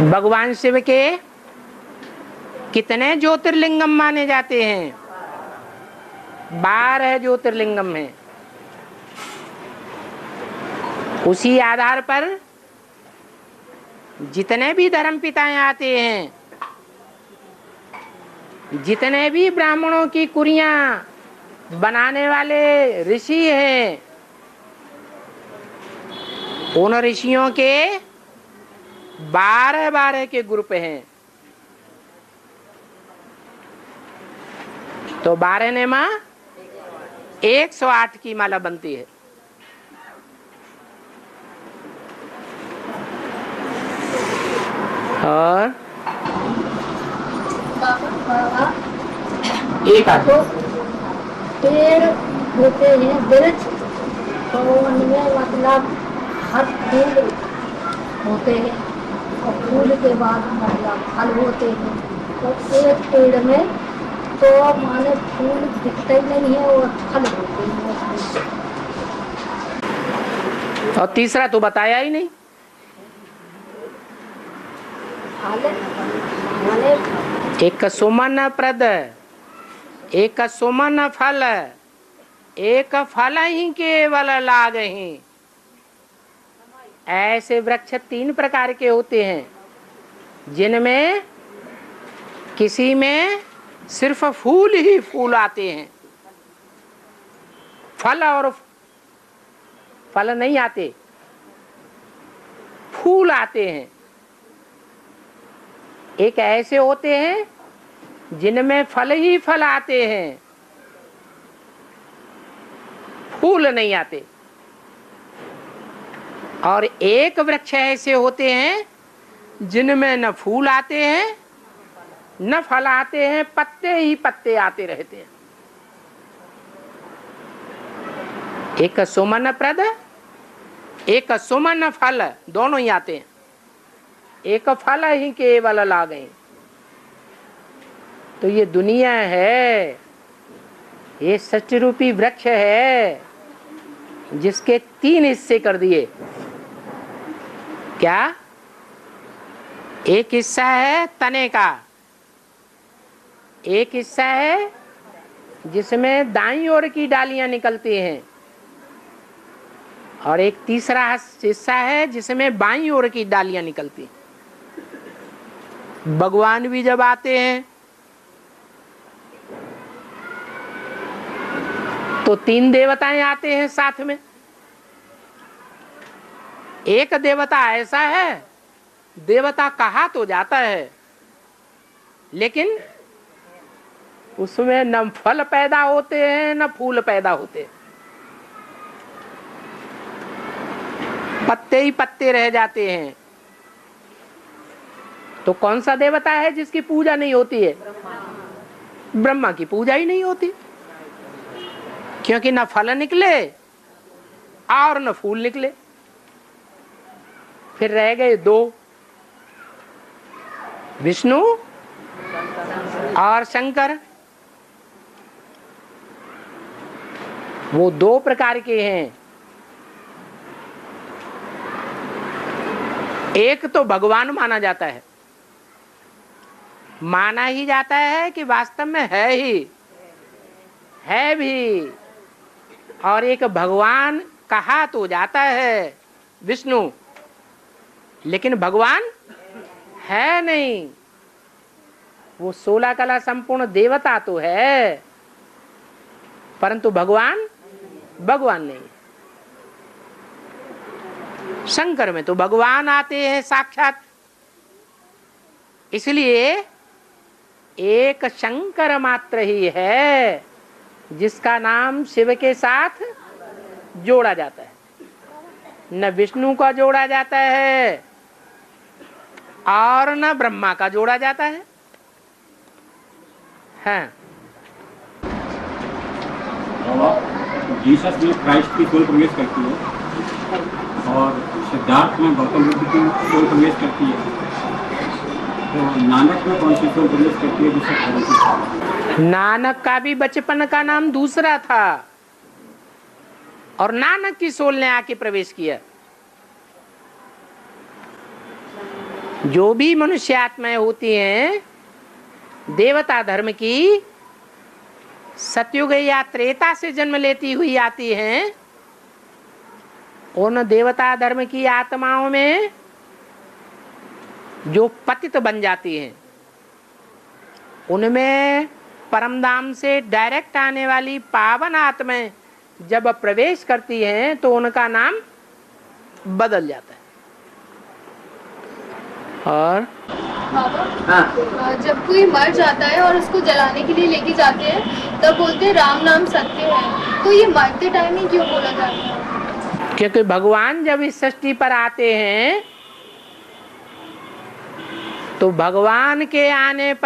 भगवान शिव के कितने ज्योतिर्लिंगम माने जाते हैं? 12 ज्योतिर्लिंगम है। उसी आधार पर जितने भी धर्म पिताएं आते हैं, जितने भी ब्राह्मणों की कुरियां बनाने वाले ऋषि हैं, उन ऋषियों के 12 के ग्रुप हैं। तो 12 ने माँ 108 की माला बनती है। और एक पेड़ होते हैं वृक्ष, तो उनमें मतलब हर फूल होते हैं और फूल के बाद मतलब फल होते हैं। तो एक पेड़ में तो माने फूल दिखते ही नहीं है और फल होते हैं। और तीसरा तो बताया ही नहीं। एक सुमन प्रद, एक सुमन फल, एक फल ही केवल लागहि। ऐसे वृक्ष 3 प्रकार के होते हैं, जिनमें किसी में सिर्फ फूल ही फूल आते हैं, फल और फल नहीं आते, फूल आते हैं। एक ऐसे होते हैं जिनमें फल ही फल आते हैं, फूल नहीं आते। और एक वृक्ष ऐसे होते हैं जिनमें न फूल आते हैं न फल आते हैं, पत्ते ही पत्ते आते रहते हैं। एक सुमन प्रद, एक सुमन फल, दोनों ही आते हैं। एक फल ही केवल लागहि। तो ये दुनिया है, ये सच रूपी वृक्ष है, जिसके 3 हिस्से कर दिए। क्या? एक हिस्सा है तने का, एक हिस्सा है जिसमें दाईं ओर की डालियां निकलती हैं, और एक तीसरा हिस्सा है जिसमें बाईं ओर की डालियां निकलती। भगवान भी जब आते हैं तो 3 देवताएं आते हैं साथ में। एक देवता ऐसा है, देवता कहा तो जाता है, लेकिन उसमें न फल पैदा होते हैं न फूल पैदा होते हैं, पत्ते ही पत्ते रह जाते हैं। तो कौन सा देवता है जिसकी पूजा नहीं होती है? ब्रह्मा की पूजा ही नहीं होती, क्योंकि न फल निकले और न फूल निकले। फिर रह गए 2, विष्णु और शंकर। वो 2 प्रकार के हैं। एक तो भगवान माना जाता है, माना ही जाता है कि वास्तव में है भी, और एक भगवान कहा तो जाता है विष्णु, लेकिन भगवान है नहीं। वो 16 कला संपूर्ण देवता तो है, परंतु भगवान नहीं। शंकर में तो भगवान आते हैं साक्षात, इसलिए एक शंकर मात्र ही है जिसका नाम शिव के साथ जोड़ा जाता है। न विष्णु का जोड़ा जाता है और न ब्रह्मा का जोड़ा जाता है। हाँ। जीसस में क्राइस्ट की सोल प्रवेश करती है और सिद्धार्थ में गौतम बुद्ध की सोल प्रवेश करती है, तो नानक में कौन सी सोल प्रवेश करती है जिससे? नानक का भी बचपन का नाम दूसरा था और नानक की सोल ने आके प्रवेश किया। जो भी मनुष्य आत्माएं होती हैं देवता धर्म की, सतयुग या त्रेता से जन्म लेती हुई आती हैं। उन देवता धर्म की आत्माओं में जो पतित बन जाती हैं, उनमें परमधाम से डायरेक्ट आने वाली पावन आत्माएं जब प्रवेश करती हैं तो उनका नाम बदल जाता है। और हाँ, जब कोई मर जाता है और उसको जलाने के लिए लेके जाते हैं तब बोलते हैं राम नाम सत्य है, तो ये मरते टाइम ही क्यों बोला जाता है? क्योंकि भगवान जब इस सृष्टि पर आते हैं तो भगवान के आने पर